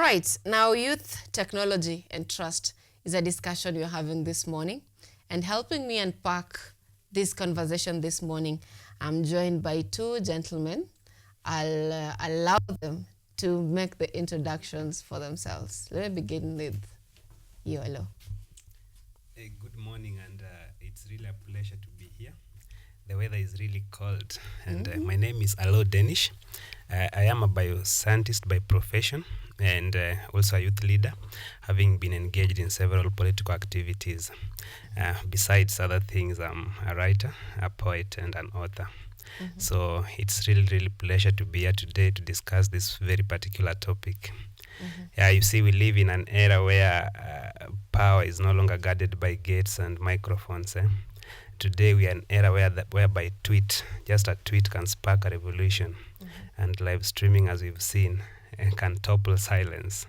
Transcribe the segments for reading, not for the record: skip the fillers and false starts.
right, now youth, technology and trust is a discussion we're having this morning. And helping me unpack this conversation this morning, I'm joined by two gentlemen. I'll allow them to make the introductions for themselves. Let me begin with you. Hello. Good morning, and it's really a pleasure to be here. The weather is really cold, and my name is Alo Denish. I am a bioscientist by profession and also a youth leader, having been engaged in several political activities. Besides other things, I'm a writer, a poet, and an author. So it's really pleasure to be here today to discuss this very particular topic. Yeah, you see, we live in an era where power is no longer guarded by gates and microphones. Today we are an era whereby just a tweet can spark a revolution, and live streaming, as we've seen, can topple silence.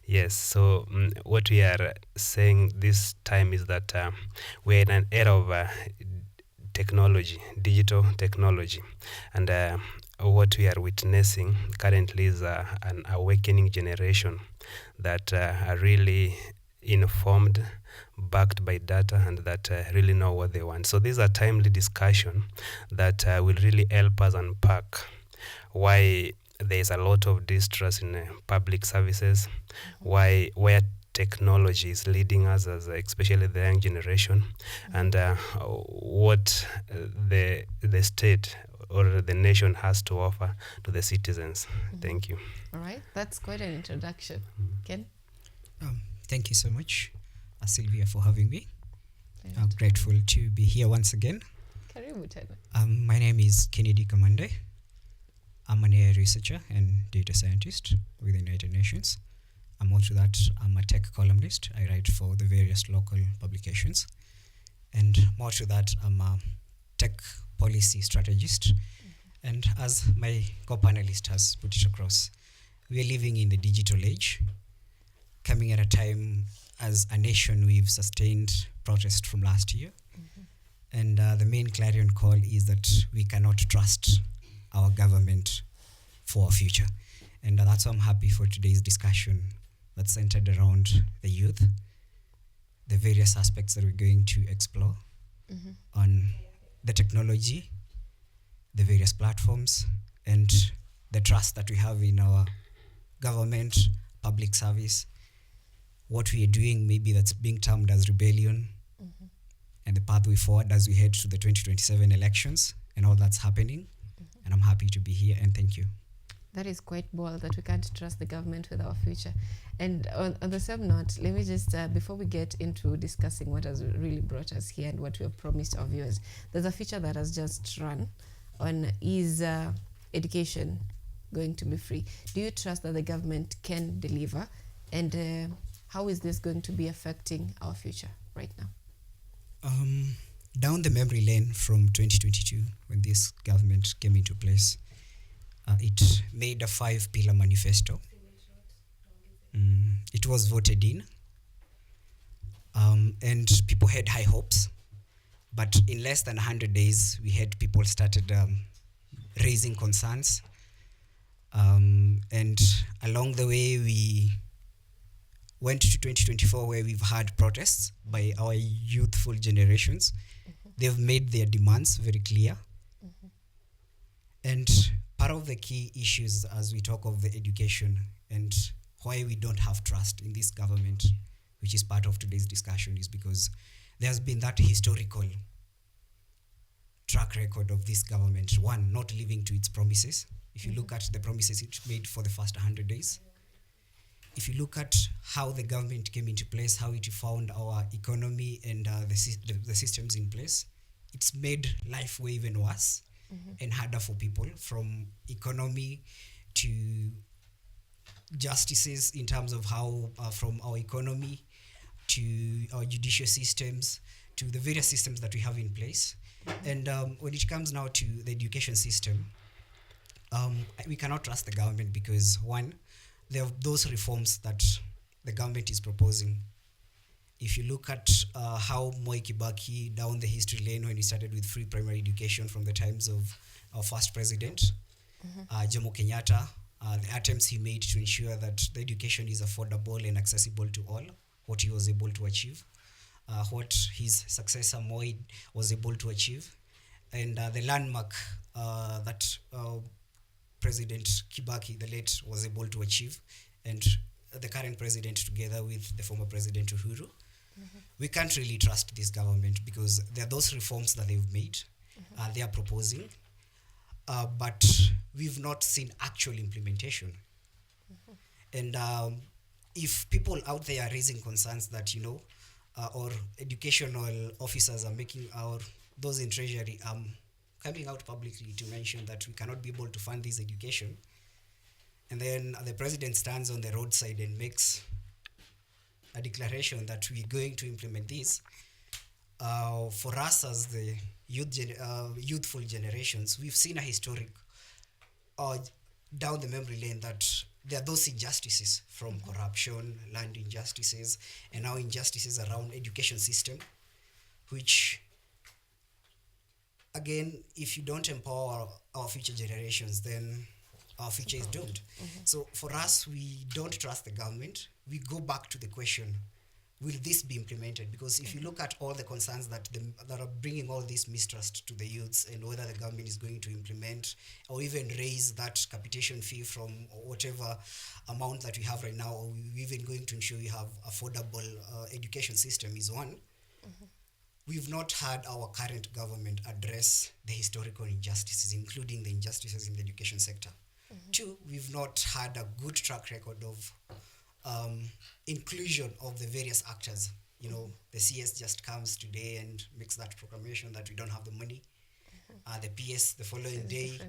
Yes, so what we are saying this time is that we're in an era of technology, digital technology, and what we are witnessing currently is an awakening generation that are really informed, backed by data, and that really know what they want. So this is a timely discussion that will really help us unpack why there is a lot of distrust in public services, where technology is leading us, as especially the young generation, and what the state or the nation has to offer to the citizens. Thank you. All right, that's quite an introduction. Ken? Thank you so much, Sylvia, for having me. Thank I'm grateful to be here once again. Karibu tena. My name is Kennedy Kamande. I'm an AI researcher and data scientist with the United Nations. More to that, I'm a tech columnist. I write for the various local publications. And more to that, I'm a tech policy strategist. And as my co-panelist has put it across, we are living in the digital age, coming at a time as a nation we've sustained protest from last year. And the main clarion call is that we cannot trust our government for our future. And that's why I'm happy for today's discussion that's centered around the youth, the various aspects that we're going to explore on the technology, the various platforms, and the trust that we have in our government, public service, what we are doing maybe that's being termed as rebellion, and the pathway forward as we head to the 2027 elections and all that's happening. And I'm happy to be here, and thank you. That is quite bold, that we can't trust the government with our future. And on the same note, let me just, before we get into discussing what has really brought us here and what we have promised our viewers, there's a feature that has just run on is education going to be free? Do you trust that the government can deliver? And how is this going to be affecting our future right now? Down the memory lane from 2022, when this government came into place, it made a 5-pillar manifesto. It was voted in, and people had high hopes. But in less than 100 days, we had people started raising concerns. And along the way, we went to 2024, where we've had protests by our youthful generations. They've made their demands very clear. And part of the key issues as we talk of the education and why we don't have trust in this government, which is part of today's discussion, is because there's been that historical track record of this government, one, not living to its promises. If you look at the promises it made for the first 100 days, if you look at how the government came into place, how it found our economy and the systems in place, it's made life way even worse and harder for people, from economy to justices in terms of how, from our economy to our judicial systems, to the various systems that we have in place. And when it comes now to the education system, we cannot trust the government because, one, there are those reforms that the government is proposing. If you look at how Moi Kibaki down the history lane, when he started with free primary education from the times of our first president, Jomo Kenyatta, the attempts he made to ensure that the education is affordable and accessible to all, what he was able to achieve, what his successor Moi was able to achieve, and the landmark that President Kibaki, the late, was able to achieve, and the current president together with the former president Uhuru. We can't really trust this government because there are those reforms that they've made, they are proposing, but we've not seen actual implementation. And if people out there are raising concerns that, or educational officers are making, or those in treasury coming out publicly to mention that we cannot be able to fund this education, and then the president stands on the roadside and makes a declaration that we're going to implement this, for us as the youthful generations, we've seen a historic down the memory lane that there are those injustices from corruption, land injustices, and now injustices around education system, which, again, if you don't empower our future generations, then our future is doomed. So for us, we don't trust the government. We go back to the question, will this be implemented? Because if you look at all the concerns that are bringing all this mistrust to the youths, and whether the government is going to implement or even raise that capitation fee from whatever amount that we have right now, or we're even going to ensure we have affordable education system is one. We've not had our current government address the historical injustices, including the injustices in the education sector. Two, we've not had a good track record of inclusion of the various actors. The CS just comes today and makes that proclamation that we don't have the money. The PS the following day,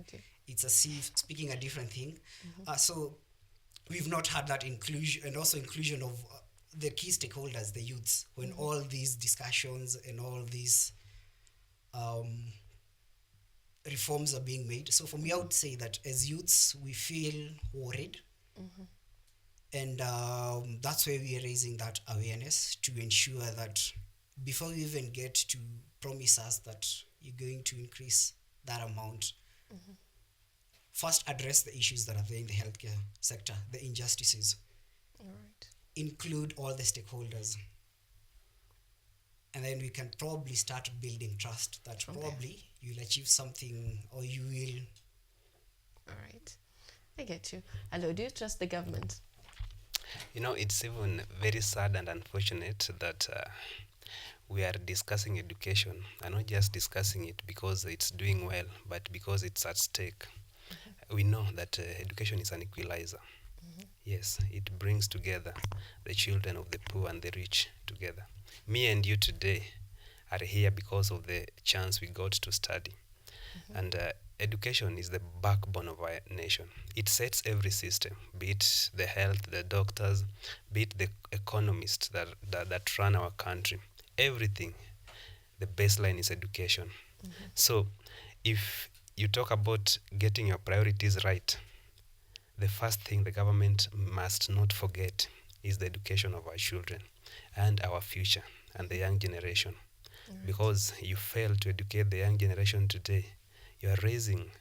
it's as if speaking a different thing. So we've not had that inclusion, and also inclusion of the key stakeholders, the youths, when all these discussions and all these reforms are being made. So for me, I would say that as youths, we feel worried. And that's why we are raising that awareness, to ensure that before we even get to promise us that you're going to increase that amount, first address the issues that are there in the healthcare sector, the injustices. All right. Include all the stakeholders. And then we can probably start building trust that probably you'll achieve something, or you will. All right. I get you. Hello, do you trust the government? It's even very sad and unfortunate that we are discussing education, and not just discussing it because it's doing well, but because it's at stake. We know that education is an equalizer. Yes, it brings together the children of the poor and the rich together. Me and you today are here because of the chance we got to study. And education is the backbone of our nation. It sets every system, be it the health, the doctors, be it the economists that run our country. Everything, the baseline is education. So if you talk about getting your priorities right, the first thing the government must not forget is the education of our children and our future and the young generation. Because you fail to educate the young generation today, you are raising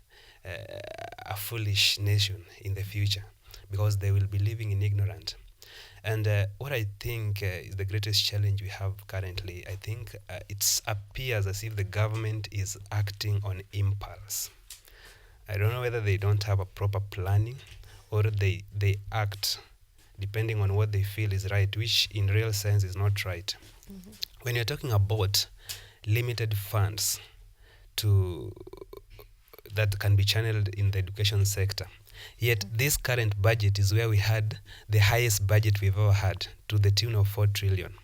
a foolish nation in the future, because they will be living in ignorance. And what I think is the greatest challenge we have currently, I think it appears as if the government is acting on impulse. I don't know whether they don't have a proper planning, or they act depending on what they feel is right, which in real sense is not right. When you're talking about limited funds that can be channeled in the education sector, yet this current budget is where we had the highest budget we've ever had, to the tune of 4 trillion.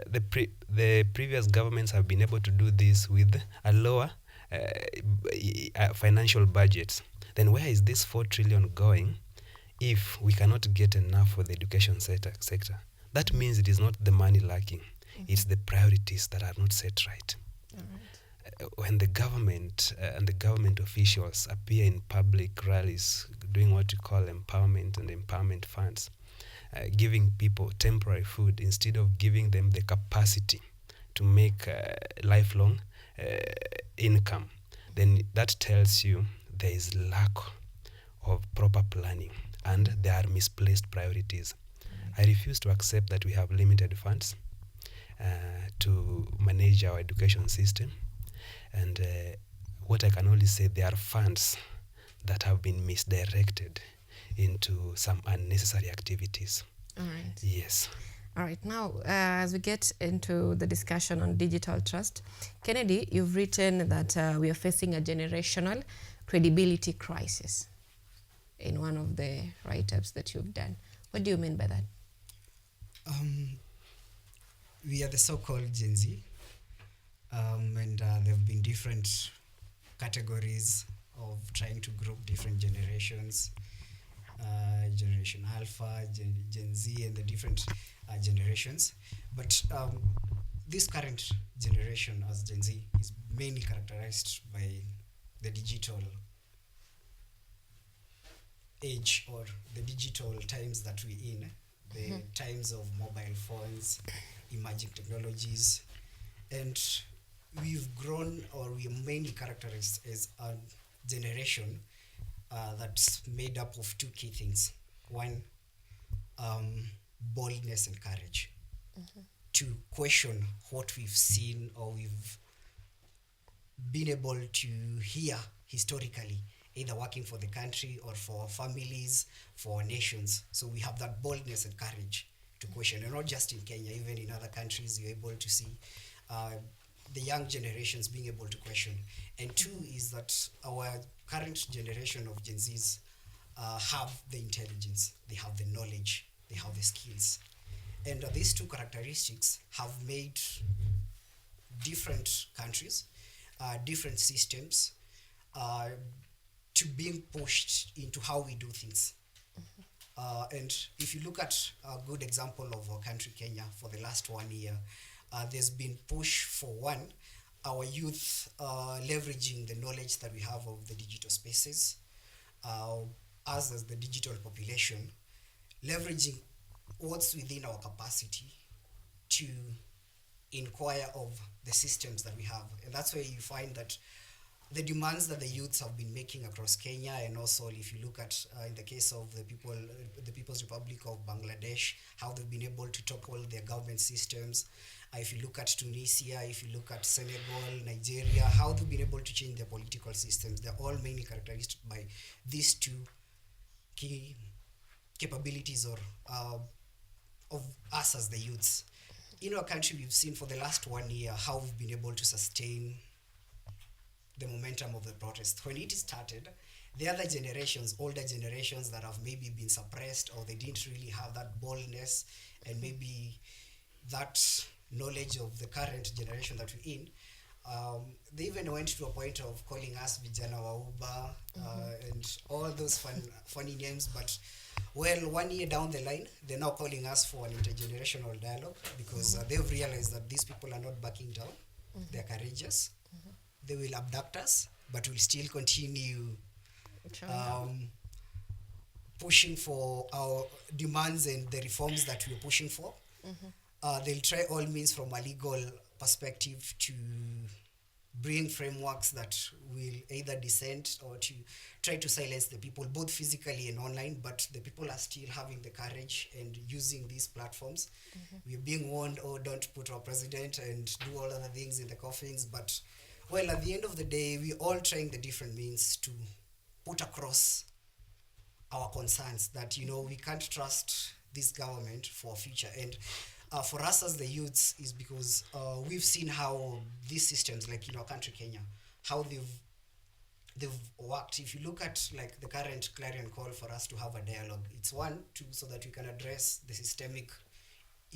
The previous governments have been able to do this with a lower financial budgets. Then where is this 4 trillion going if we cannot get enough for the education sector? That means it is not the money lacking, it's the priorities that are not set right. When the government and the government officials appear in public rallies doing what you call empowerment and empowerment funds, giving people temporary food instead of giving them the capacity to make lifelong income, then that tells you there is lack of proper planning, and there are misplaced priorities. I refuse to accept that we have limited funds to manage our education system, and what I can only say, there are funds that have been misdirected into some unnecessary activities. All right. Yes. All right. Now, as we get into the discussion on digital trust, Kennedy, you've written that we are facing a generational credibility crisis in one of the write-ups that you've done. What do you mean by that? We are the so-called Gen Z, and there have been different categories of trying to group different generations, Generation Alpha, Gen Z, and the different generations. But this current generation as Gen Z is mainly characterized by the digital age, or the digital times that we're in, the times of mobile phones, emerging technologies, and we've grown, or we are mainly characterized as a generation that's made up of two key things. One, boldness and courage to question what we've seen or we've been able to hear historically, either working for the country or for our families, for our nations. So we have that boldness and courage to question, and not just in Kenya, even in other countries, you're able to see the young generations being able to question. And two is that our current generation of Gen Zs have the intelligence, they have the knowledge, they have the skills. And these two characteristics have made different countries, different systems, to being pushed into how we do things. And if you look at a good example of our country, Kenya, for the last 1 year, there's been push for one, our youth leveraging the knowledge that we have of the digital spaces, us as the digital population, leveraging what's within our capacity to inquire of the systems that we have. And that's where you find that the demands that the youths have been making across Kenya, and also if you look at in the case of the People's Republic of Bangladesh, how they've been able to topple their government systems. If you look at Tunisia, if you look at Senegal, Nigeria, how they've been able to change their political systems, they're all mainly characterized by these two key capabilities or of us as the youths. In our country, we've seen for the last 1 year how we've been able to sustain the momentum of the protest. When it started, the other generations, older generations that have maybe been suppressed, or they didn't really have that boldness and maybe that knowledge of the current generation that we're in, they even went to a point of calling us vijana wa Uber and all those funny names. But well, 1 year down the line, they're now calling us for an intergenerational dialogue because they've realized that these people are not backing down. They're courageous. They will abduct us, but we'll still continue pushing for our demands and the reforms that we're pushing for. They'll try all means from a legal perspective to bring frameworks that will either dissent or to try to silence the people, both physically and online, but the people are still having the courage and using these platforms. We're being warned, oh, don't put our president and do all other things in the coffins, but well, at the end of the day, we're all trying the different means to put across our concerns that, you know, we can't trust this government for a future. And for us as the youths is because we've seen how these systems, like in our country, Kenya, how they've worked. If you look at like the current clarion call for us to have a dialogue, it's one, two, so that we can address the systemic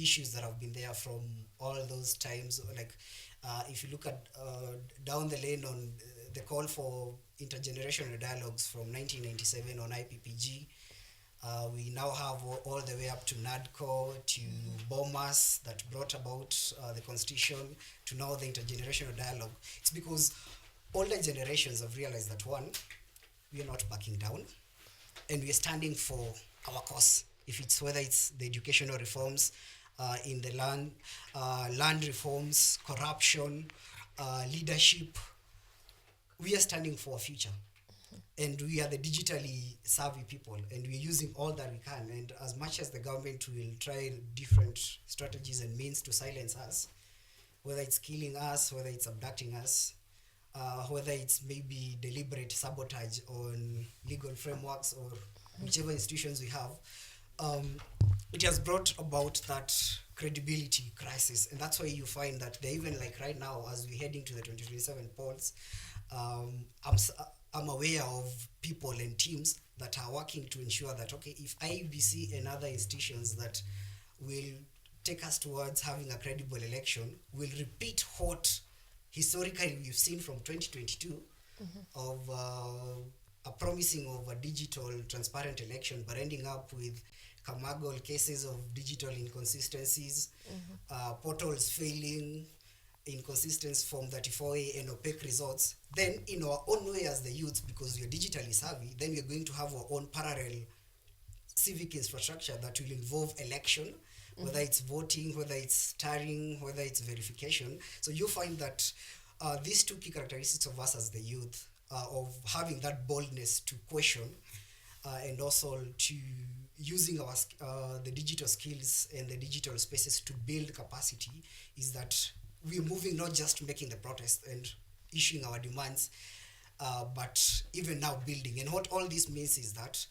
issues that have been there from all those times. Like if you look at down the lane on the call for intergenerational dialogues from 1997 on IPPG, we now have all the way up to NADCO, to BOMAS that brought about the constitution, to now the intergenerational dialogue. It's because older generations have realized that one, we are not backing down, and we are standing for our cause. If it's whether it's the educational reforms, in the land reforms, corruption, leadership, we are standing for a future. and we are the digitally savvy people, and we're using all that we can. And as much as the government will try different strategies and means to silence us, whether it's killing us, whether it's abducting us, whether it's maybe deliberate sabotage on legal frameworks or whichever institutions we have, it has brought about that credibility crisis. And that's why you find that they even like right now, as we're heading to the 2027 polls, I'm aware of people and teams that are working to ensure that, okay, if IEBC and other institutions that will take us towards having a credible election will repeat what historically we've seen from 2022 of a promising of a digital transparent election, but ending up with Kamagal cases of digital inconsistencies, portals failing, inconsistencies from 34A and opaque results. Then in our own way as the youth, because we are digitally savvy, then we're going to have our own parallel civic infrastructure that will involve election, whether it's voting, whether it's tarrying, whether it's verification. So you find that these two key characteristics of us as the youth, of having that boldness to question and also to using our the digital skills and the digital spaces to build capacity, is that we're moving not just to making the protest and issuing our demands, but even now building. And what all this means is that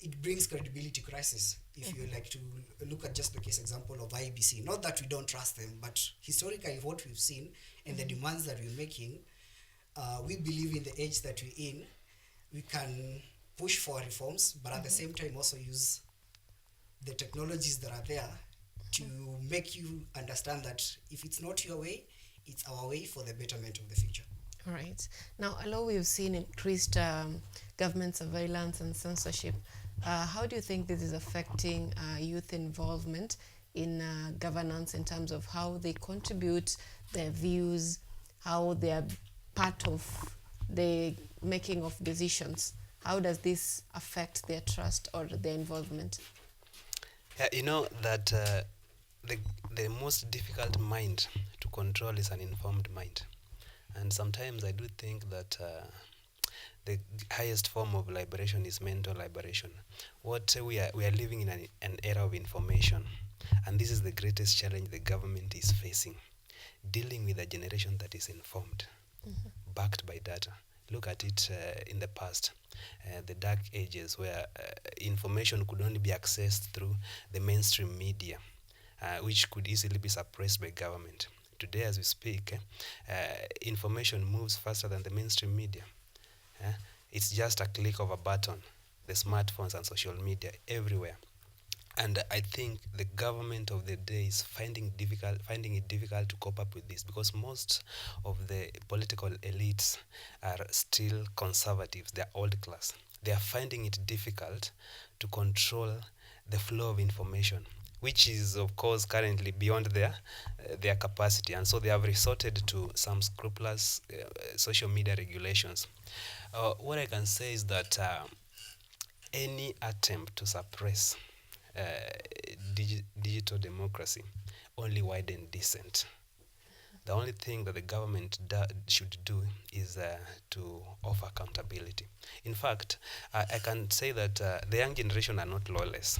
it brings credibility crisis. If you like to look at just the case example of IEBC, not that we don't trust them, but historically what we've seen and the demands that we're making, we believe in the age that we're in, we can push for reforms, but at the same time also use the technologies that are there to make you understand that if it's not your way, it's our way for the betterment of the future. All right. Now, although we've seen increased government surveillance and censorship, how do you think this is affecting youth involvement in governance in terms of how they contribute their views, how they are part of the making of decisions? How does this affect their trust or their involvement? Yeah, you know that the most difficult mind to control is an informed mind. And sometimes I do think that the highest form of liberation is mental liberation. What we are living in an era of information, and this is the greatest challenge the government is facing, dealing with a generation that is informed, backed by data. Look at it in the past, the dark ages where information could only be accessed through the mainstream media, which could easily be suppressed by government. Today, as we speak, information moves faster than the mainstream media. It's just a click of a button, the smartphones and social media everywhere. And I think the government of the day is finding it difficult to cope up with this, because most of the political elites are still conservatives. They're old class. They are finding it difficult to control the flow of information, which is, of course, currently beyond their capacity. And so they have resorted to some scrupulous social media regulations. What I can say is that any attempt to suppress digital democracy only widen dissent. The only thing that the government should do is to offer accountability. In fact, I can say that the young generation are not lawless.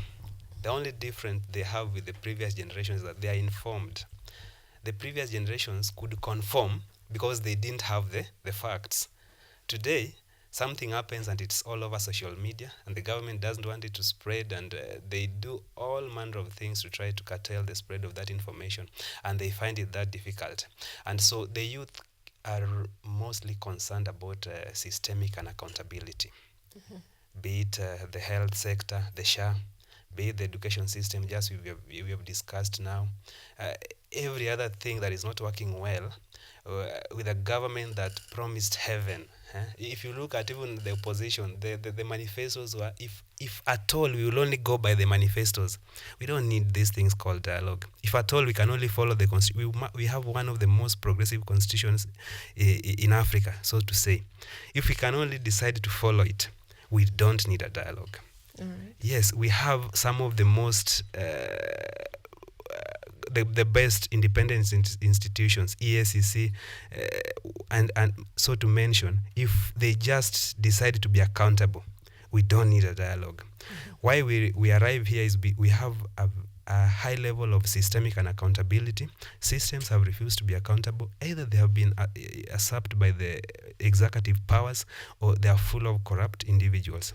The only difference they have with the previous generation is that they are informed. The previous generations could conform because they didn't have the facts. Today, something happens and it's all over social media, and the government doesn't want it to spread, and they do all manner of things to try to curtail the spread of that information, and they find it that difficult. And so the youth are mostly concerned about systemic and accountability, be it the health sector, the SHA, be it the education system, just we have discussed now, every other thing that is not working well with a government that promised heaven. If you look at even the opposition, the manifestos were, if at all we will only go by the manifestos, we don't need these things called dialogue. If at all we can only follow the constitution, we have one of the most progressive constitutions in Africa, so to say. If we can only decide to follow it, we don't need a dialogue. All right. Yes, we have some of the most the best independent institutions, ESCC, and so to mention, if they just decide to be accountable, we don't need a dialogue. Why we arrive here is we have a high level of systemic unaccountability. Systems have refused to be accountable. Either they have been usurped by the executive powers, or they are full of corrupt individuals.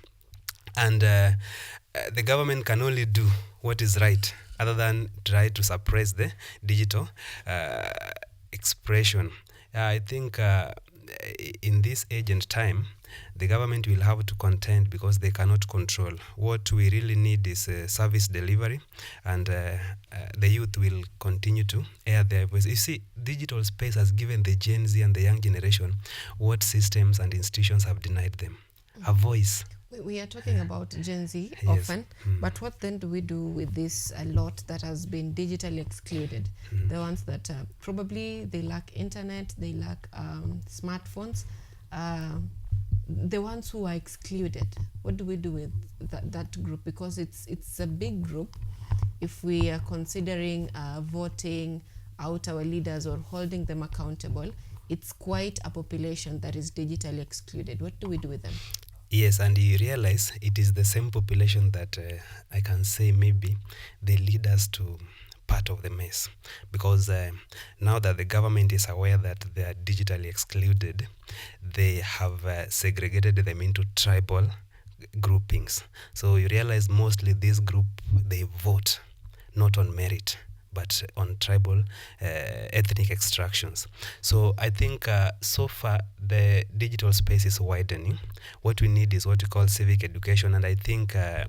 And the government can only do what is right, other than try to suppress the digital expression. I think in this age and time, the government will have to contend because they cannot control. What we really need is service delivery, and the youth will continue to air their voice. You see, digital space has given the Gen Z and the young generation what systems and institutions have denied them: a voice. We are talking about Gen Z Yes. often, but what then do we do with this a lot that has been digitally excluded? The ones that probably they lack internet, they lack smartphones, the ones who are excluded. What do we do with that group? Because it's a big group. If we are considering voting out our leaders or holding them accountable, it's quite a population that is digitally excluded. What do we do with them? Yes, and you realize it is the same population that I can say maybe they lead us to part of the mess, because now that the government is aware that they are digitally excluded, they have segregated them into tribal groupings. So you realize mostly this group, they vote not on merit, but on tribal ethnic extractions. So I think so far the digital space is widening. What we need is what we call civic education, and I think the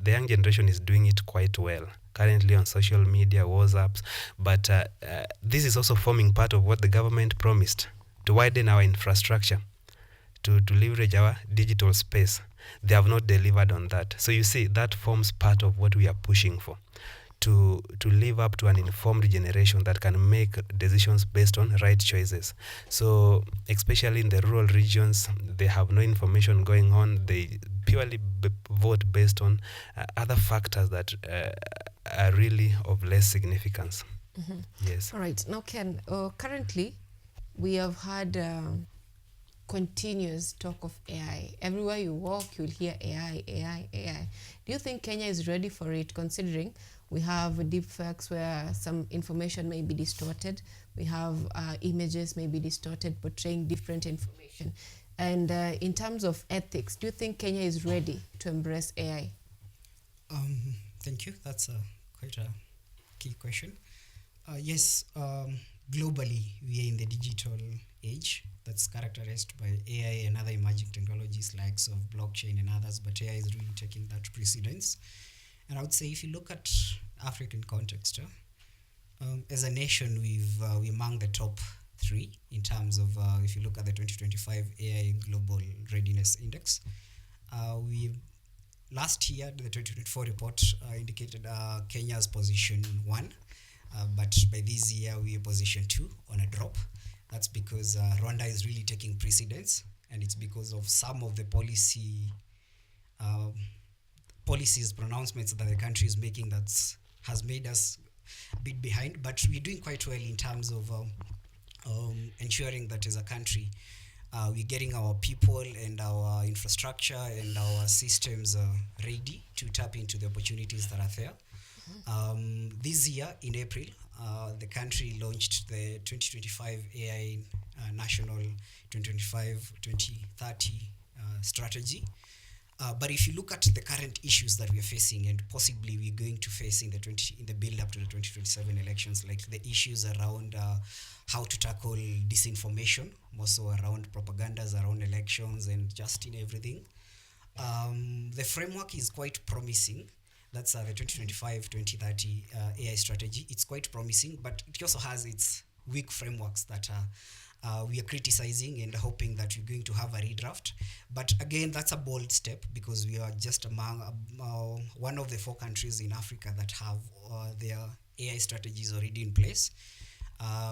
young generation is doing it quite well currently on social media, WhatsApps, but this is also forming part of what the government promised, to widen our infrastructure, to leverage our digital space. They have not delivered on that. So you see, that forms part of what we are pushing for, to live up to an informed generation that can make decisions based on right choices. So especially in the rural regions, they have no information going on. They purely vote based on other factors that are really of less significance. Yes. All right. Now, Ken, currently we have had continuous talk of AI. Everywhere you walk, you'll hear AI, AI, AI. Do you think Kenya is ready for it, considering we have deepfakes where some information may be distorted? We have images may be distorted, portraying different information. And in terms of ethics, do you think Kenya is ready to embrace AI? Thank you. That's quite a key question. Yes, globally, we are in the digital age that's characterized by AI and other emerging technologies like of blockchain and others, but AI is really taking that precedence. And I would say, if you look at African context, as a nation, we're among the top 3 in terms of, if you look at the 2025 AI Global Readiness Index. Last year, the 2024 report indicated Kenya's position 1, but by this year, we are position 2 on a drop. That's because Rwanda is really taking precedence, and it's because of some of the policies, pronouncements that the country is making that has made us a bit behind. But we're doing quite well in terms of ensuring that as a country, we're getting our people and our infrastructure and our systems ready to tap into the opportunities that are there. This year, in April, the country launched the 2025 AI National 2025-2030 strategy. But if you look at the current issues that we are facing, and possibly we're going to face in the build up to the 2027 elections, like the issues around how to tackle disinformation, more so around propagandas around elections and just in everything. The framework is quite promising. That's the 2025-2030 AI strategy. It's quite promising, but it also has its weak frameworks that we are criticizing and hoping that we're going to have a redraft. But again, that's a bold step, because we are just among one of the 4 countries in Africa that have their AI strategies already in place.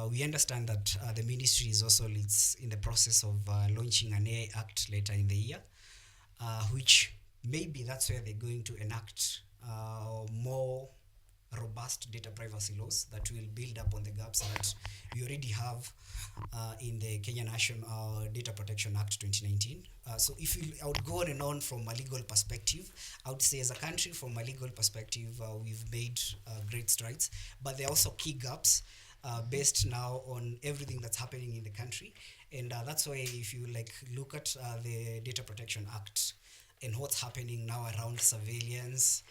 We understand that the ministry is also in the process of launching an AI Act later in the year, which maybe that's where they're going to enact more robust data privacy laws that will build up on the gaps that we already have in the Kenya National Data Protection Act 2019. So if I would go on and on from a legal perspective, I would say as a country, from a legal perspective, we've made great strides, but there are also key gaps based now on everything that's happening in the country. And that's why if you look at the Data Protection Act and what's happening now around surveillance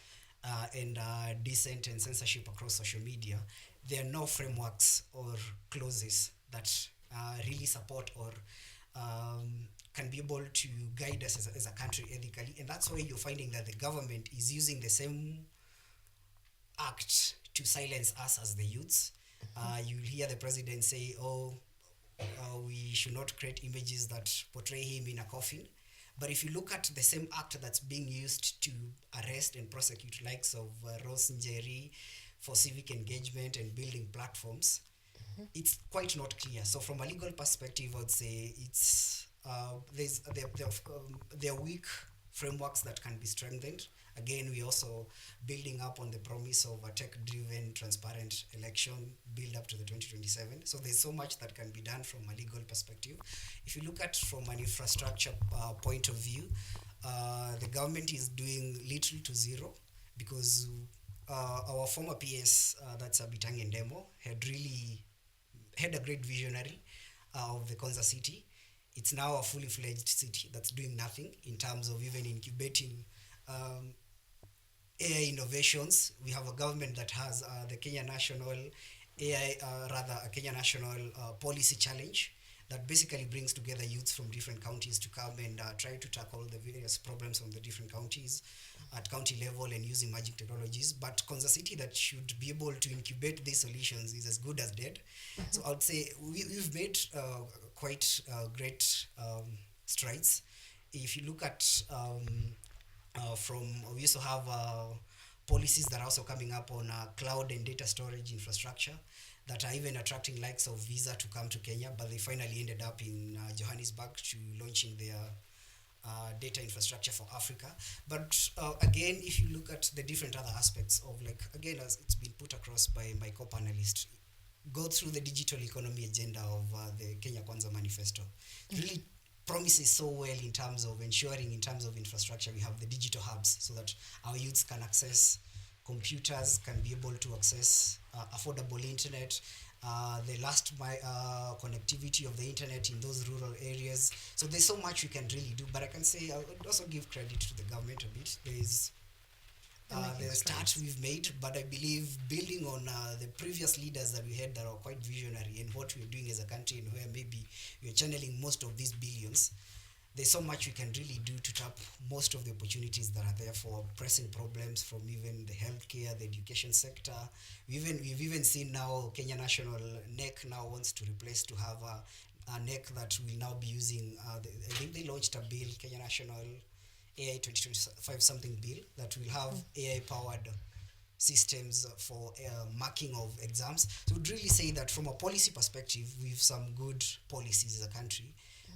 and dissent and censorship across social media, there are no frameworks or clauses that really support or can be able to guide us as a country ethically. And that's why you're finding that the government is using the same act to silence us as the youths. You'll hear the president say, we should not create images that portray him in a coffin. But if you look at the same act that's being used to arrest and prosecute likes of Rose Njeri for civic engagement and building platforms, it's quite not clear. So from a legal perspective, I would say it's there are weak frameworks that can be strengthened. Again, we also building up on the promise of a tech-driven, transparent election build up to the 2027. So there's so much that can be done from a legal perspective. If you look at from an infrastructure point of view, the government is doing little to zero because our former PS, that's Abitang and Demo, had a great visionary of the Konza city. It's now a fully fledged city that's doing nothing in terms of even incubating AI innovations. We have a government that has the Kenya National a Kenya National Policy Challenge that basically brings together youths from different counties to come and try to tackle the various problems from the different counties at county level and use emerging technologies. But Konza City that should be able to incubate these solutions is as good as dead. So I would say we've made quite great strides. If you look at we also have policies that are also coming up on cloud and data storage infrastructure that are even attracting likes of Visa to come to Kenya, but they finally ended up in Johannesburg to launching their data infrastructure for Africa. But again, if you look at the different other aspects of again, as it's been put across by my co-panelist, go through the digital economy agenda of the Kenya Kwanza Manifesto. Really promises so well in terms of ensuring, in terms of infrastructure, we have the digital hubs so that our youths can access computers, can be able to access affordable internet, the last connectivity of the internet in those rural areas. So there's so much we can really do, but I can say I would also give credit to the government a bit. There's the start we've made, but I believe building on the previous leaders that we had that are quite visionary and what we're doing as a country and where maybe we're channeling most of these billions, there's so much we can really do to tap most of the opportunities that are there for pressing problems from even the healthcare, the education sector. We've even seen now Kenya National NEC now wants to replace to have a NEC that will now be using, I think they launched a bill, Kenya National AI 2025 something bill that will have AI powered systems for marking of exams. So we'd really say that from a policy perspective, we have some good policies as a country,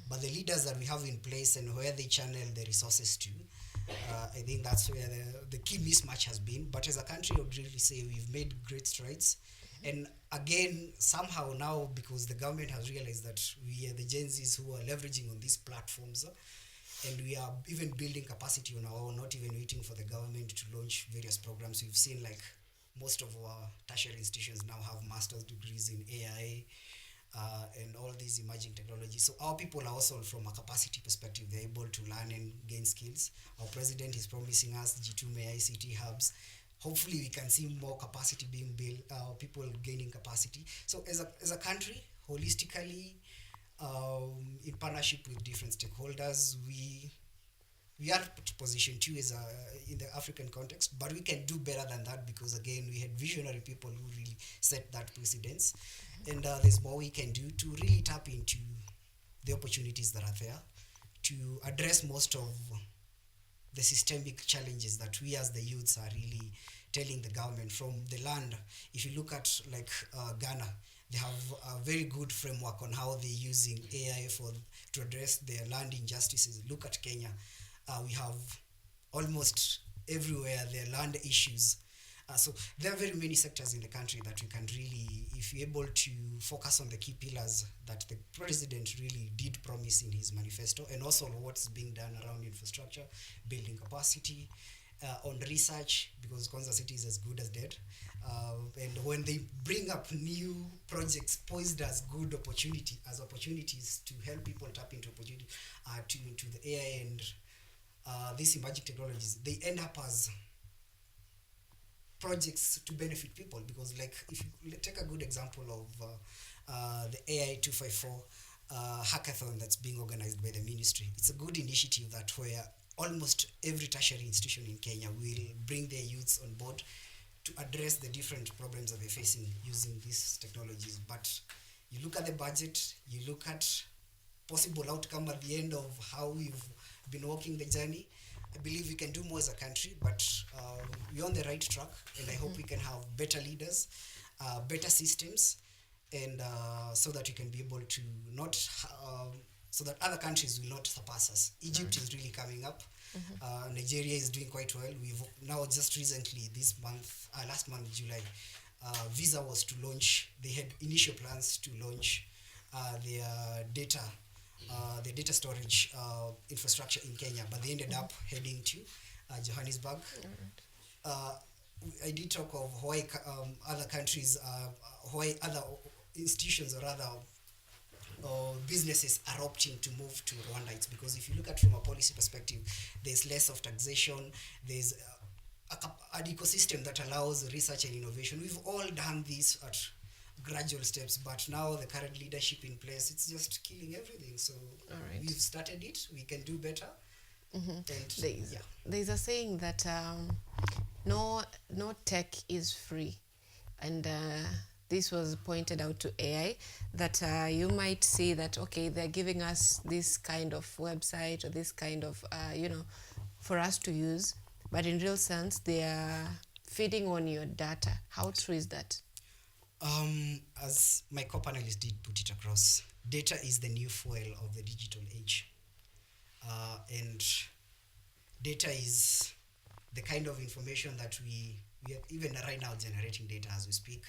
but the leaders that we have in place and where they channel the resources to, I think that's where the key mismatch has been. But as a country, I would really say we've made great strides. And again, somehow now, because the government has realized that we are the Gen Zs who are leveraging on these platforms, and we are even building capacity on our own, not even waiting for the government to launch various programs. We've seen most of our tertiary institutions now have master's degrees in AI and all these emerging technologies. So our people are also, from a capacity perspective, they're able to learn and gain skills. Our president is promising us G2 ICT hubs. Hopefully we can see more capacity being built, people gaining capacity. So as a country, holistically, in partnership with different stakeholders, we are positioned too as in the African context, but we can do better than that because again we had visionary people who really set that precedence, and there's more we can do to really tap into the opportunities that are there to address most of the systemic challenges that we as the youths are really telling the government from the land. If you look at Ghana, they have a very good framework on how they're using AI to address their land injustices. Look at Kenya. We have almost everywhere their land issues So there are very many sectors in the country that we can really, if you're able to focus on the key pillars that the president really did promise in his manifesto, and also what's being done around infrastructure, building capacity, on research, because Kwanzaa City is as good as dead. And when they bring up new projects poised as good opportunities to help people tap into opportunity, to the AI and these emerging technologies, they end up as projects to benefit people. Because, like, if you take a good example of the AI 254 hackathon that's being organized by the ministry, it's a good initiative that where almost every tertiary institution in Kenya will bring their youths on board to address the different problems that they're facing using these technologies. But you look at the budget, you look at possible outcome at the end of how we've been walking the journey. I believe we can do more as a country, but we're on the right track, and I hope we can have better leaders, better systems, and so that we can be able to not, so that other countries will not surpass us. Egypt is really coming up. Nigeria is doing quite well. We've now just recently, this month, last month, July, Visa was to launch. They had initial plans to launch their data storage infrastructure in Kenya, but they ended up heading to Johannesburg. I did talk of why other countries, why other institutions or other businesses are opting to move to Rwanda. It's because if you look at from a policy perspective, there's less of taxation, there's an ecosystem that allows research and innovation. We've all done this at gradual steps, but now the current leadership in place, it's just killing everything. So we've started it, we can do better. And there's a saying that no tech is free, and this was pointed out to AI, that you might see that, okay, they're giving us this kind of website or this kind of for us to use, but in real sense they are feeding on your data. How true is that? As my co-panelist did put it across, data is the new fuel of the digital age. And data is the kind of information that we are even right now generating data as we speak.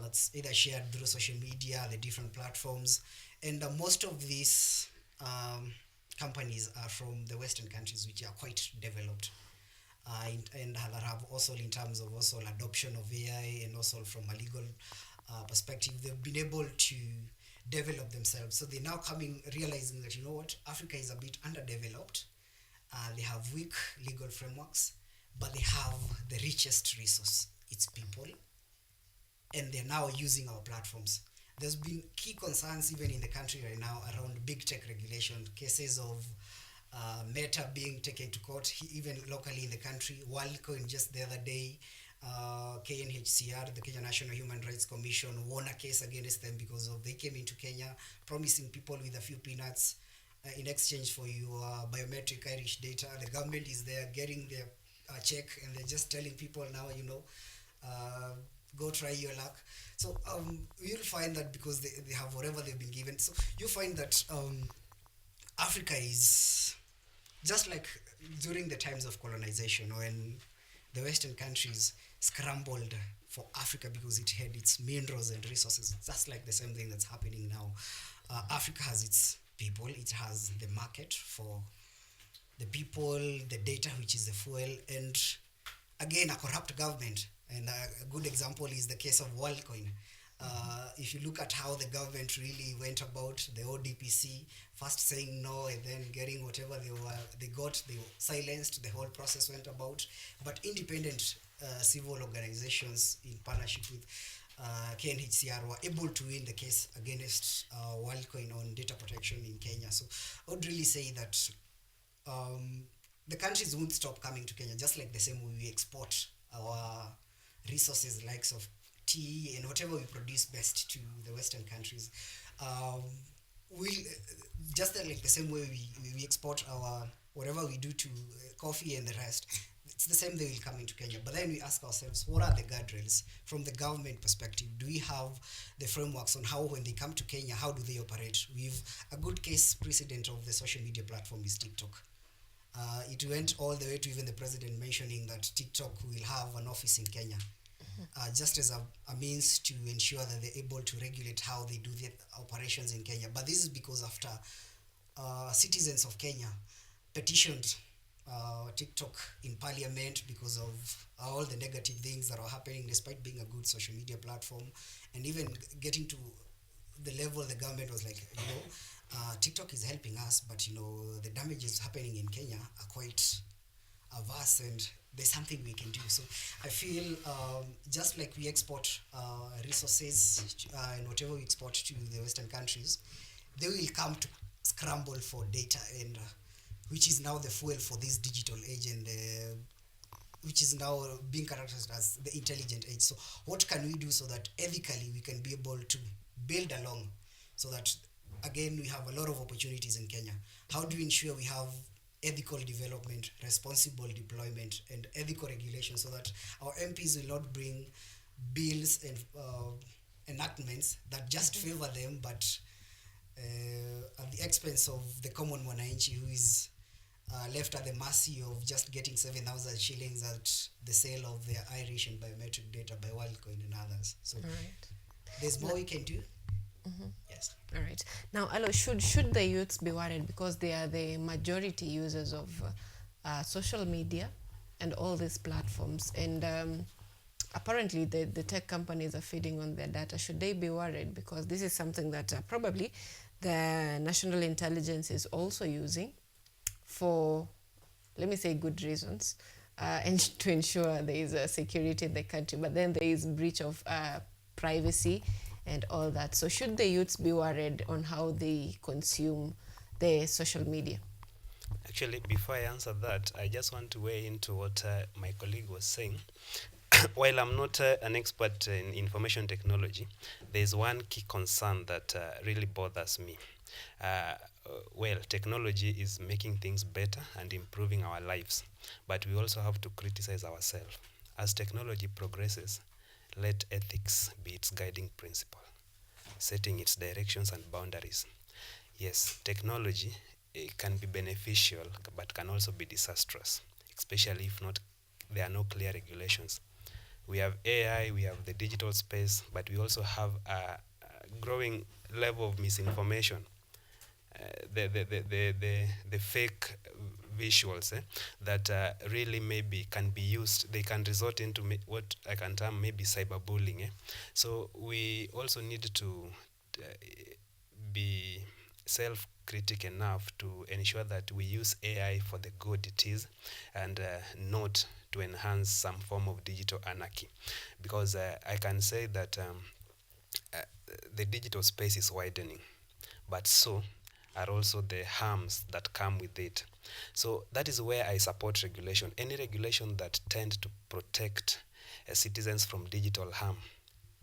That's either shared through social media, the different platforms. And most of these companies are from the Western countries, which are quite developed. And have also in terms of also adoption of AI, and also from a legal perspective, they've been able to develop themselves. So they're now realizing that, you know what, Africa is a bit underdeveloped. They have weak legal frameworks, but they have the richest resource. It's people. And they're now using our platforms. There's been key concerns even in the country right now around big tech regulation, cases of Meta being taken to court, even locally in the country. WorldCoin just the other day, KNHCR, the Kenya National Human Rights Commission, won a case against them because they came into Kenya promising people with a few peanuts in exchange for your biometric Irish data. The government is there getting their check, and they're just telling people now, go try your luck. So you'll find that because they have whatever they've been given. So you find that Africa is just like during the times of colonization, when the Western countries scrambled for Africa because it had its minerals and resources. That's like the same thing that's happening now. Africa has its people, it has the market for the people, the data, which is the fuel, and again, a corrupt government. And a good example is the case of WorldCoin. If you look at how the government really went about the ODPC, first saying no and then getting whatever they got, they silenced, the whole process went about. But independent civil organizations in partnership with KNHCR were able to win the case against WorldCoin on data protection in Kenya. So I would really say that the countries won't stop coming to Kenya, just like the same way we export our resources, likes of tea and whatever we produce best to the Western countries. We just like the same way we export our whatever we do to coffee and the rest. It's the same, they will come into Kenya. But then we ask ourselves, what are the guardrails from the government perspective? Do we have the frameworks on how, when they come to Kenya, how do they operate? We've a good case precedent of the social media platform is TikTok. It went all the way to even the president mentioning that TikTok will have an office in Kenya, just as a means to ensure that they're able to regulate how they do their operations in Kenya. But this is because after citizens of Kenya petitioned TikTok in parliament because of all the negative things that are happening, despite being a good social media platform, and even getting to the level the government was like, TikTok is helping us, but the damages happening in Kenya are quite vast, and there's something we can do. So I feel just like we export resources and whatever we export to the Western countries, they will come to scramble for data, and which is now the fuel for this digital age, and which is now being characterized as the intelligent age. So what can we do so that ethically we can be able to build along, so that again we have a lot of opportunities in Kenya? How do we ensure we have ethical development, responsible deployment, and ethical regulation, so that our MPs will not bring bills and enactments that just favor them, but at the expense of the common mwananchi, who is left at the mercy of just getting 7,000 shillings at the sale of their Irish and biometric data by WorldCoin and others. So there's more we can do. Yes. All right. Now, Alo, should the youths be worried because they are the majority users of social media and all these platforms, and apparently the tech companies are feeding on their data? Should they be worried because this is something that probably the national intelligence is also using for, let me say, good reasons, and to ensure there is security in the country, but then there is breach of privacy and all that. So should the youths be worried on how they consume the social media? Actually, before I answer that, I just want to weigh into what my colleague was saying. While I'm not an expert in information technology, there's one key concern that really bothers me. Well, technology is making things better and improving our lives, but we also have to criticize ourselves. As technology progresses, let ethics be its guiding principle, setting its directions and boundaries. Yes, technology can be beneficial, but can also be disastrous, especially if there are no clear regulations. We have AI, we have the digital space, but we also have a growing level of misinformation. The fake visuals that really maybe can be used, they can resort into what I can term maybe cyberbullying. So we also need to be self-critic enough to ensure that we use AI for the good it is, and not to enhance some form of digital anarchy. Because I can say that the digital space is widening, but so are also the harms that come with it. So that is where I support regulation. Any regulation that tend to protect citizens from digital harm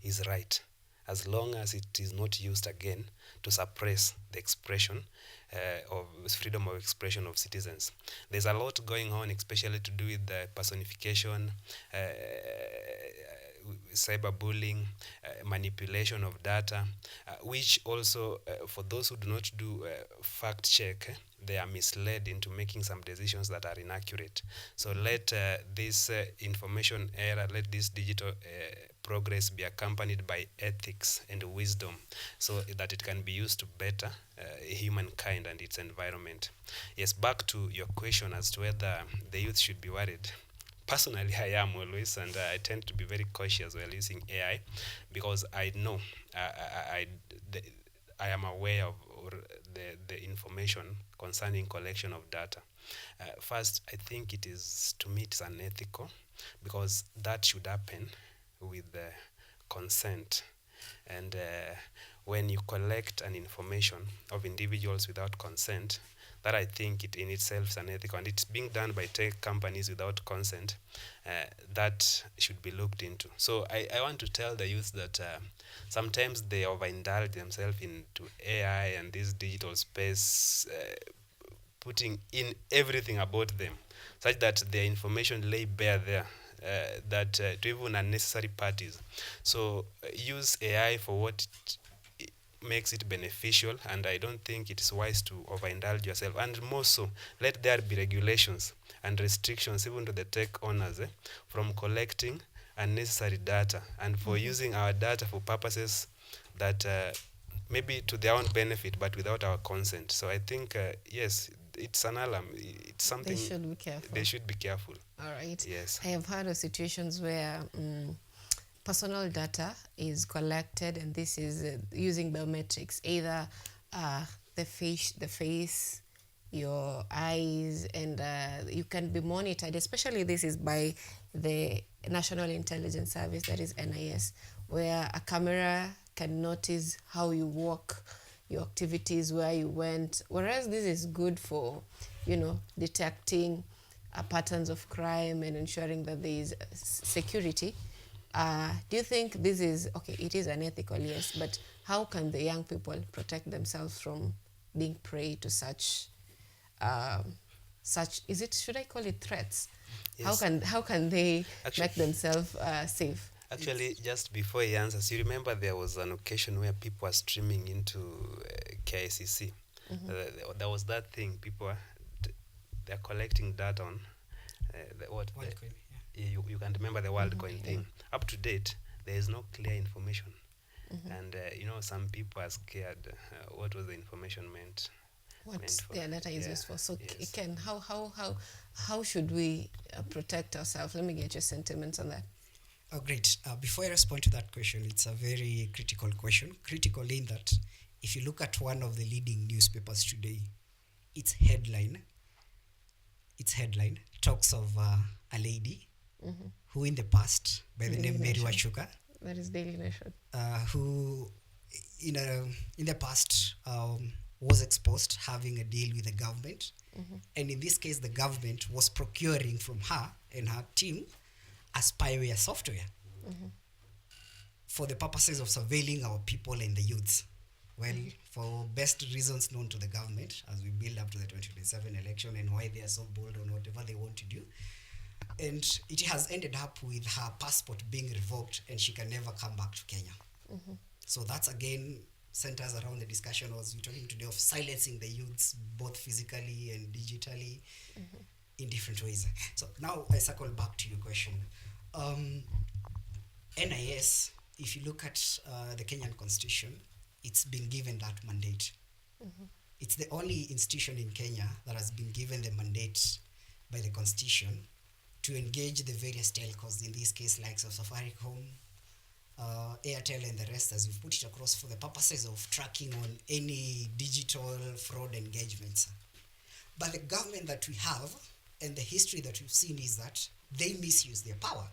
is right, as long as it is not used again to suppress the expression of freedom of expression of citizens. There's a lot going on, especially to do with the personification, cyberbullying, manipulation of data, which also, for those who do not do fact check, they are misled into making some decisions that are inaccurate. So let this information era, let this digital progress be accompanied by ethics and wisdom, so that it can be used to better humankind and its environment. Yes, back to your question as to whether the youth should be worried. Personally, I am always, and I tend to be very cautious while using AI, because I know I am aware of the information concerning collection of data. First, I think to me, it's unethical, because that should happen with consent. And when you collect an information of individuals without consent, that I think it in itself is unethical, and it's being done by tech companies without consent, that should be looked into. So I want to tell the youth that sometimes they overindulge themselves into AI and this digital space, putting in everything about them, such that their information lay bare there, that to even unnecessary parties. So use AI for what makes it beneficial, and I don't think it is wise to overindulge yourself. And more so, let there be regulations and restrictions even to the tech owners from collecting unnecessary data and for using our data for purposes that maybe to their own benefit but without our consent. So I think yes, it's an alarm. It's something They should be careful. They should be careful. All right. Yes. I have heard of situations where personal data is collected, and this is using biometrics, either the face, your eyes, and you can be monitored. Especially this is by the National Intelligence Service, that is NIS, where a camera can notice how you walk, your activities, where you went. Whereas this is good for, detecting patterns of crime and ensuring that there is security. Do you think this is, okay, it is unethical, yes, but how can the young people protect themselves from being prey to such, should I call it threats? Yes. How can they make themselves safe? Actually, just before he answers, you remember there was an occasion where people were streaming into KICC. There was that thing, they're collecting data on WorldCoin, you can remember the WorldCoin thing. Up to date, there is no clear information. And, some people are scared what was the information meant. What for. their data is used for. So, Yes. Ken, how should we protect ourselves? Let me get your sentiments on that. Oh, great. Before I respond to that question, it's a very critical question. Critical in that if you look at one of the leading newspapers today, its headline talks of a lady who in the past, by the name Mary Wachuka, That is Daily Nation. who in the past was exposed having a deal with the government. And in this case, the government was procuring from her and her team a spyware software for the purposes of surveilling our people and the youths. Well, for best reasons known to the government as we build up to the 2027 election and why they are so bold on whatever they want to do. And it has ended up with her passport being revoked and she can never come back to Kenya. So that's again centers around the discussion was we're talking today of silencing the youths both physically and digitally in different ways. So now I circle back to your question. NIS, if you look at the Kenyan constitution, it's been given that mandate. It's the only institution in Kenya that has been given the mandate by the constitution to engage the various telcos, in this case likes of Safaricom, Airtel and the rest, as we've put it across, for the purposes of tracking on any digital fraud engagements. But the government that we have and the history that we've seen is that they misuse their power.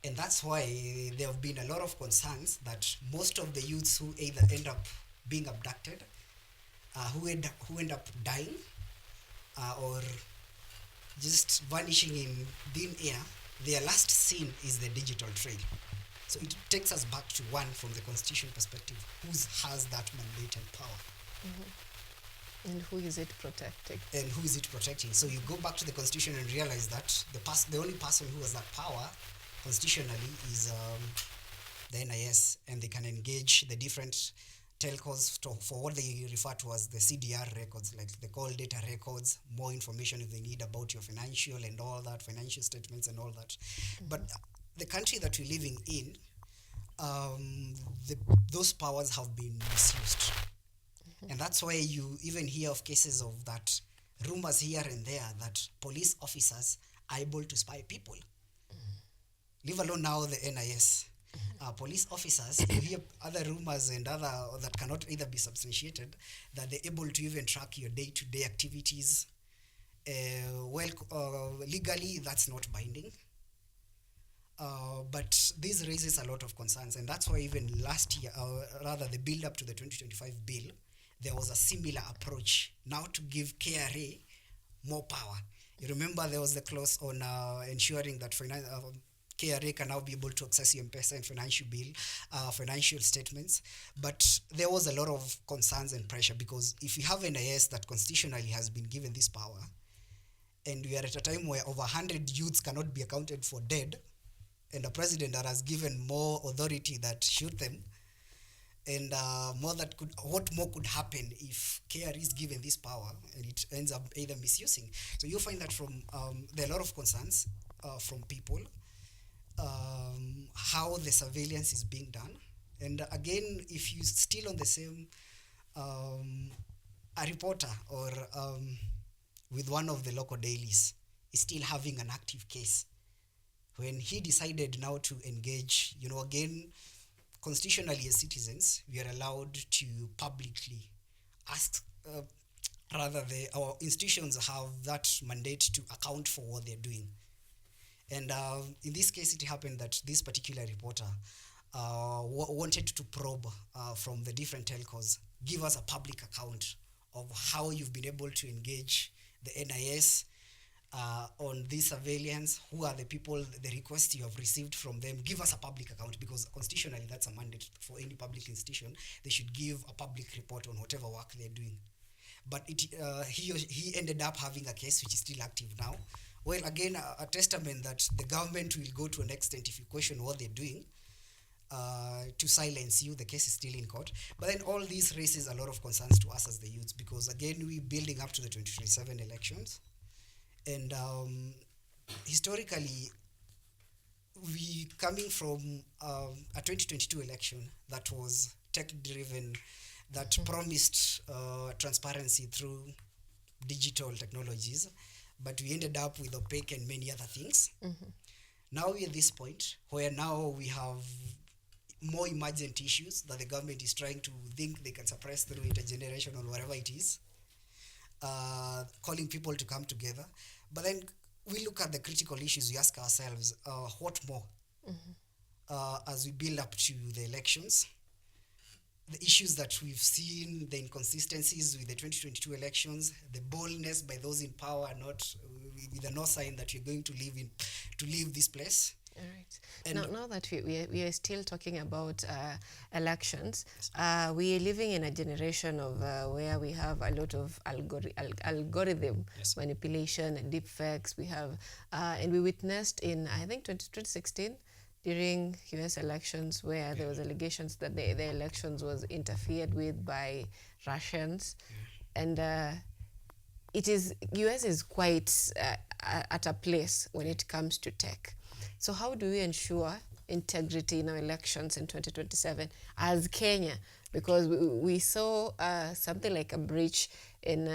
And that's why there have been a lot of concerns that most of the youths who either end up being abducted, who end up dying, or just vanishing in thin air, their last scene is the digital trail. So it takes us back to one from the constitution perspective, who has that mandate and power. And who is it protecting? And who is it protecting? So you go back to the constitution and realize that the only person who has that power constitutionally is the NIS, and they can engage the different telcos for what they refer to as the CDR records, like the call data records, more information if they need about your financial and all that, financial statements and all that. But the country that we're living in, those powers have been misused. And that's why you even hear of cases of that, rumors here and there that police officers are able to spy people. Leave alone now the NIS. Police officers, you hear other rumors and other that cannot either be substantiated, that they're able to even track your day-to-day activities. Legally, that's not binding. But this raises a lot of concerns, and that's why even last year, rather the build-up to the 2025 bill, there was a similar approach now to give KRA more power. You remember there was the clause on ensuring that KRA can now be able to access your M-Pesa and financial statements. But there was a lot of concerns and pressure, because if you have NIS that constitutionally has been given this power, and we are at a time where over 100 youths cannot be accounted for dead, and a president that has given more authority that shoot them, And what more could happen if KRA is given this power and it ends up either misusing. So you'll find that there are a lot of concerns from people, how the surveillance is being done. And again, if you still on the same, a reporter or with one of the local dailies is still having an active case, when he decided now to engage, again, constitutionally as citizens, we are allowed to publicly ask, our institutions have that mandate to account for what they're doing. And in this case, it happened that this particular reporter wanted to probe from the different telcos, give us a public account of how you've been able to engage the NIS on this surveillance, who are the people, the requests you have received from them. Give us a public account, because constitutionally that's a mandate for any public institution. They should give a public report on whatever work they're doing. But he ended up having a case which is still active now. Well, again, a testament that the government will go to an extent if you question what they're doing to silence you. The case is still in court. But then all this raises a lot of concerns to us as the youths, because again, we're building up to the 2027 elections. And historically, we coming from a 2022 election that was tech-driven, that promised transparency through digital technologies, but we ended up with opaque and many other things. Now we're at this point where now we have more emergent issues that the government is trying to think they can suppress through intergenerational or whatever it is, calling people to come together. But then we look at the critical issues, we ask ourselves, what more? As we build up to the elections, the issues that we've seen, the inconsistencies with the 2022 elections, the boldness by those in power, not with no sign that you're going to leave this place. All right. Now that we are still talking about elections, we are living in a generation of where we have a lot of algorithm manipulation and deep fakes. We have, and we witnessed in, I think, 2016, during US elections, where there was allegations that the elections was interfered with by Russians. And US is quite at a place when it comes to tech. So how do we ensure integrity in our elections in 2027 as Kenya? Because we saw something like a breach in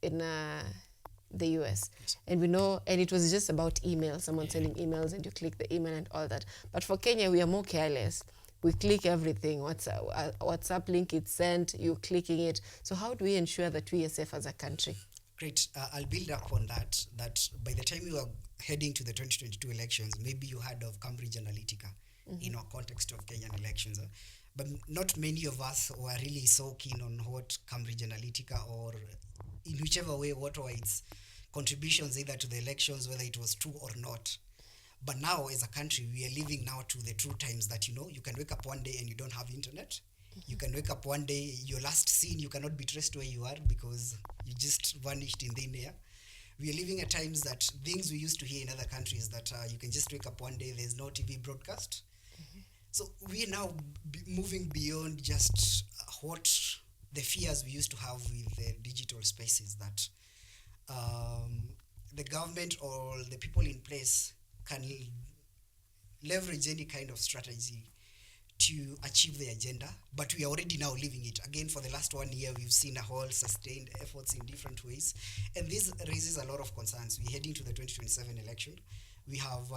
the US. And we know, and it was just about email, someone sending emails and you click the email and all that. But for Kenya, we are more careless. We click everything. WhatsApp link is sent, you're clicking it. So how do we ensure that we are safe as a country? Great. I'll build up on that by the time you are heading to the 2022 elections, maybe you heard of Cambridge Analytica in our context of Kenyan elections. But not many of us were really so keen on what Cambridge Analytica, or in whichever way, what were its contributions either to the elections, whether it was true or not. But now as a country, we are living now to the true times that, you can wake up one day and you don't have internet. You can wake up one day, your last seen, you cannot be traced where you are because you just vanished in thin air. We are living at times that things we used to hear in other countries, that you can just wake up one day, there's no TV broadcast. So we are now moving beyond just what the fears we used to have with the digital spaces, that the government or the people in place can leverage any kind of strategy to achieve the agenda, but we are already now living it. Again, for the last 1 year, we've seen a whole sustained efforts in different ways, and this raises a lot of concerns. We're heading to the 2027 election. We have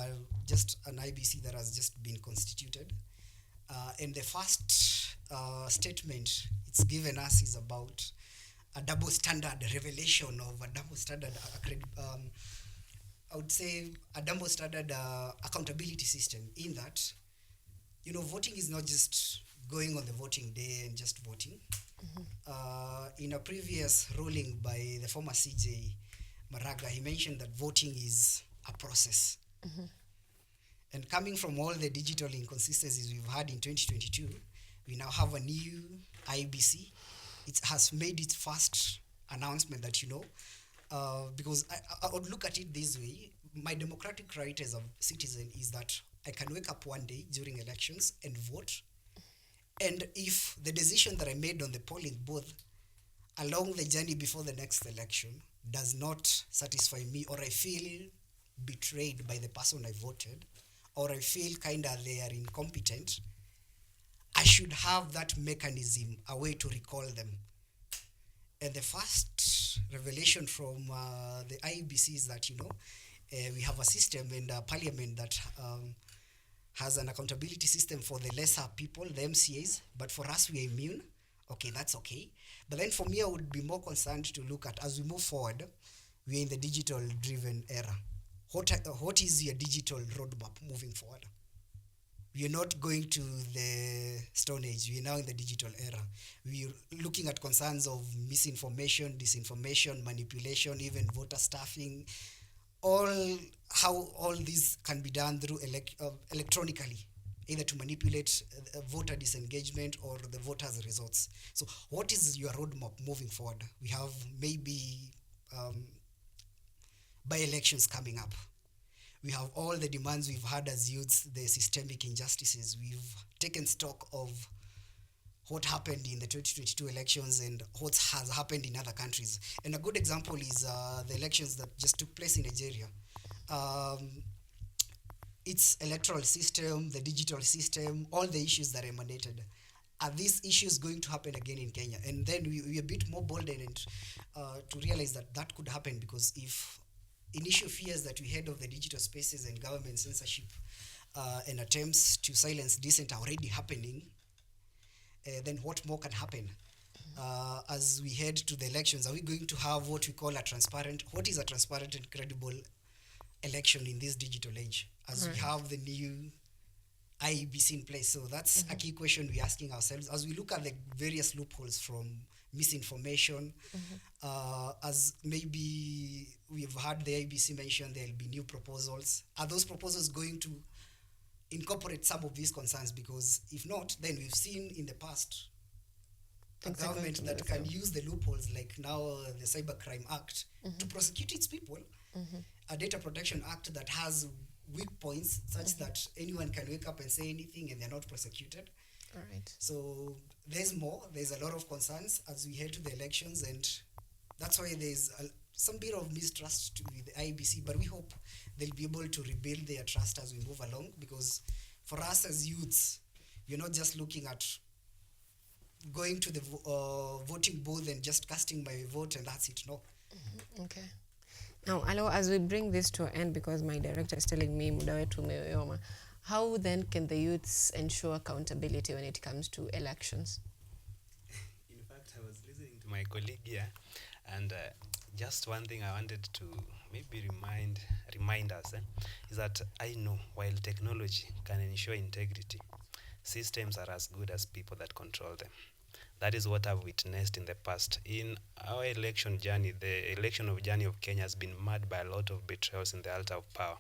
just an IBC that has just been constituted, and the first statement it's given us is about a double standard revelation of a double standard I would say a double standard accountability system, in that voting is not just going on the voting day and just voting. In a previous ruling by the former CJ Maraga, he mentioned that voting is a process. And coming from all the digital inconsistencies we've had in 2022, we now have a new IBC. It has made its first announcement that, because I would look at it this way, my democratic right as a citizen is that I can wake up one day during elections and vote, And if the decision that I made on the polling booth along the journey before the next election does not satisfy me, or I feel betrayed by the person I voted, or I feel kind of they are incompetent, I should have that mechanism, a way to recall them. And the first revelation from the IEBC is that, we have a system in parliament that has an accountability system for the lesser people, the MCAs, but for us, we are immune. Okay, that's okay. But then for me, I would be more concerned to look at, as we move forward, we're in the digital-driven era. What is your digital roadmap moving forward? We are not going to the Stone Age. We are now in the digital era. We are looking at concerns of misinformation, disinformation, manipulation, even voter stuffing, how all these can be done through electronically, either to manipulate voter disengagement or the voters' results. So what is your roadmap moving forward? We have maybe by-elections coming up. We have all the demands we've had as youths, the systemic injustices. We've taken stock of what happened in the 2022 elections and what has happened in other countries. And a good example is the elections that just took place in Nigeria. Its electoral system, the digital system, all the issues that emanated. Are these issues going to happen again in Kenya? And then we are a bit more boldened to realize that could happen, because if initial fears that we had of the digital spaces and government censorship and attempts to silence dissent are already happening, then what more can happen? As we head to the elections, are we going to have what is a transparent and credible election in this digital age, as we have the new IEBC in place? So that's a key question we're asking ourselves as we look at the various loopholes from misinformation. As maybe we've heard the IEBC mention there'll be new proposals. Are those proposals going to incorporate some of these concerns? Because if not, then we've seen in the past a government that can use the loopholes, like now the Cybercrime Act, to prosecute its people, a Data Protection Act that has weak points such that anyone can wake up and say anything and they're not prosecuted. All right. So there's a lot of concerns as we head to the elections, and that's why there's some bit of mistrust with the IEBC, but we hope they'll be able to rebuild their trust as we move along, because for us as youths, we're not just looking at going to the voting booth and just casting my vote and that's it. No. Okay. Now, Alo, as we bring this to an end, because my director is telling me muda wetu umeyoyoma, how then can the youths ensure accountability when it comes to elections? In fact, I was listening to my colleague here, and just one thing I wanted to maybe remind us is that I know while technology can ensure integrity, systems are as good as people that control them. That is what I've witnessed in the past. In our election journey, the election journey of Kenya has been marred by a lot of betrayals in the altar of power.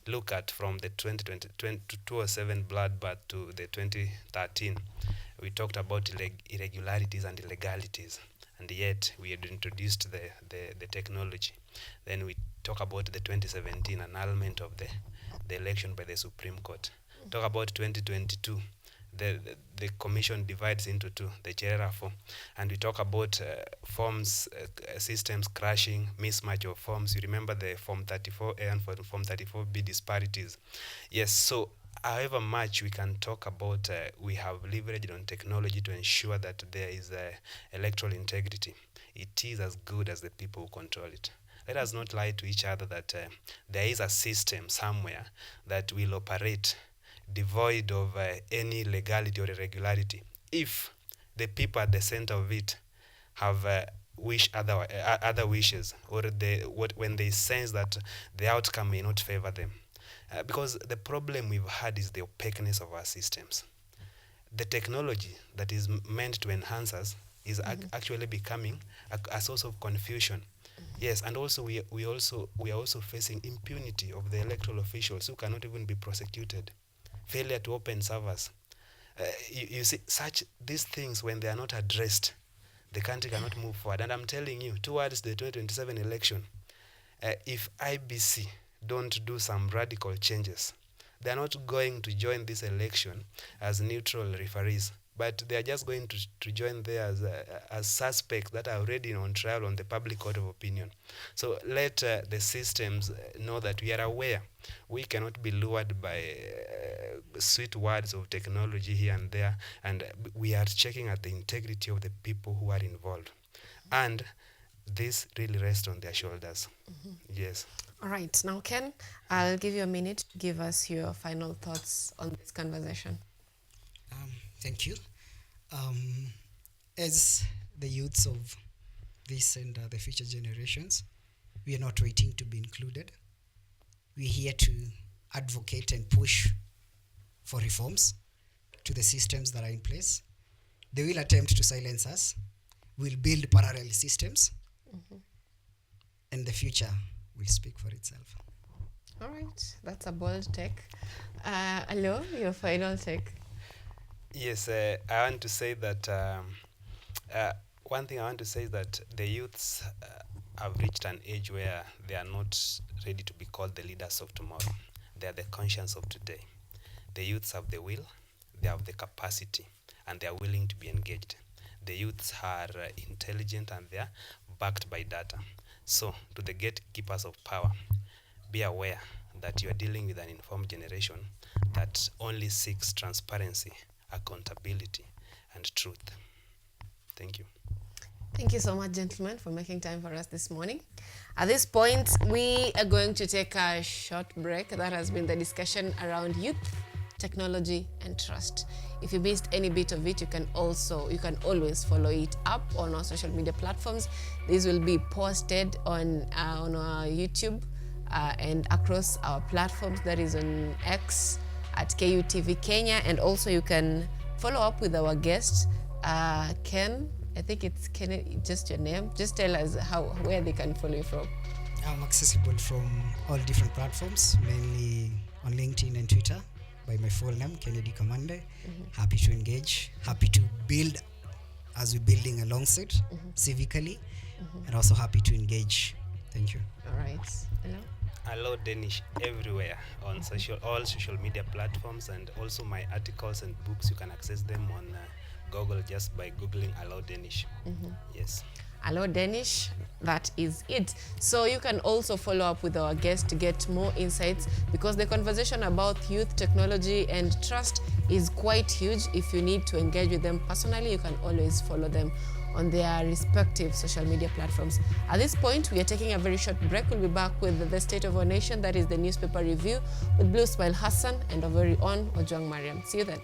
Look at from the 2007 bloodbath to the 2013. We talked about irregularities and illegalities, and yet we had introduced the technology. Then we talk about the 2017 annulment of the election by the Supreme Court. Talk about 2022. The commission divides into two, the Cherera form, and we talk about forms, systems crashing, mismatch of forms. You remember the Form 34A and Form 34B disparities. Yes, so however much we can talk about, we have leveraged on technology to ensure that there is electoral integrity. It is as good as the people who control it. Let us not lie to each other that there is a system somewhere that will operate devoid of any legality or irregularity. If the people at the center of it have other wishes, or when they sense that the outcome may not favor them. Because the problem we've had is the opaqueness of our systems. The technology that is meant to enhance us is actually becoming a source of confusion. Yes, and also we are also facing impunity of the electoral officials who cannot even be prosecuted. Failure to open servers. You see, these things, when they are not addressed, the country cannot move forward. And I'm telling you, towards the 2027 election, if IBC don't do some radical changes, they are not going to join this election as neutral referees. but they are just going to join there as suspects that are already on trial on the public court of opinion. So let the systems know that we are aware. We cannot be lured by sweet words of technology here and there, and we are checking at the integrity of the people who are involved. And this really rests on their shoulders. Yes. All right. Now, Ken, I'll give you a minute to give us your final thoughts on this conversation. Thank you. As the youths of this and the future generations, we are not waiting to be included. We're here to advocate and push for reforms to the systems that are in place. They will attempt to silence us. We'll build parallel systems, and the future will speak for itself. All right. That's a bold take. Alo, your final take. Yes, I want to say that one thing I want to say is that the youths have reached an age where they are not ready to be called the leaders of tomorrow. They are the conscience of today. The youths have the will, they have the capacity, and they are willing to be engaged. The youths are intelligent and they are backed by data. So, to the gatekeepers of power, be aware that you are dealing with an informed generation that only seeks transparency, accountability, and truth. Thank you. Thank you so much, gentlemen, for making time for us this morning. At this point, we are going to take a short break. That has been the discussion around youth, technology, and trust. If you missed any bit of it, you can always follow it up on our social media platforms. These will be posted on our YouTube and across our platforms. That is on X at KUTV Kenya, and also you can follow up with our guest, Ken. I think it's Ken, just your name. Just tell us where they can follow you from. I'm accessible from all different platforms, mainly on LinkedIn and Twitter by my full name, Kennedy Kamande. Happy to engage, happy to build as we're building alongside civically, and also happy to engage. Thank you. All right. Hello. Allow Danish everywhere on all social media platforms, and also my articles and books, you can access them on Google just by googling Allow Danish. Yes. Allow Danish, that is it. So you can also follow up with our guests to get more insights, because the conversation about youth, technology, and trust is quite huge. If you need to engage with them personally, you can always follow them on their respective social media platforms. At this point, we are taking a very short break. We'll be back with the State of Our Nation, that is the newspaper review, with Blue Smile Hassan and our very own Ojwang Mariam. See you then.